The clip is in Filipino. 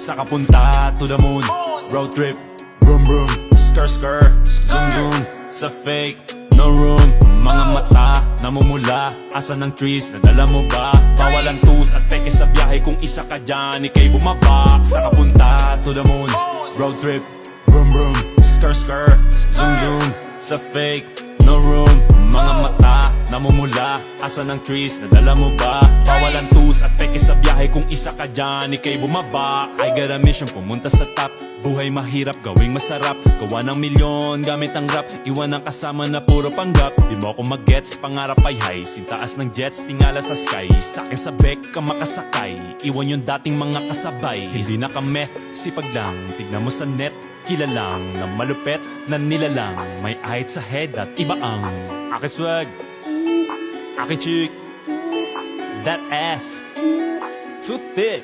Sa kapunta to the moon, road trip, vroom vroom, skr skr, zoom zoom. Sa fake, no room. Mga mata, namumula, asa ng trees, nadala mo ba? Bawal ang tus at peke sa biyahe, kung isa ka dyan, ikay bumaba. Sa kapunta to the moon, road trip, vroom vroom, skr skr, zoom zoom. Sa fake, no room. Mga mata, namumula, asa ng trees, nadala mo ba? Bawal ang tus at peke sa biyahe, kung isa ka dyan, ikay bumaba. I got a mission, pumunta sa top. Buhay mahirap, gawing masarap. Gawa ng milyon, gamit ang rap. Iwan ang kasama na puro panggap. Di mo ako mag-gets, pangarap ay high. Sintaas ng jets, tingala sa sky. Sa'kin sa bek ka makasakay. Iwan yung dating mga kasabay. Hindi na ka-meth, sipag lang. Tignan mo sa net, kilalang na malupet na nilalang. May ahit sa head at iba ang aking swag, aking chick, that ass, too thick.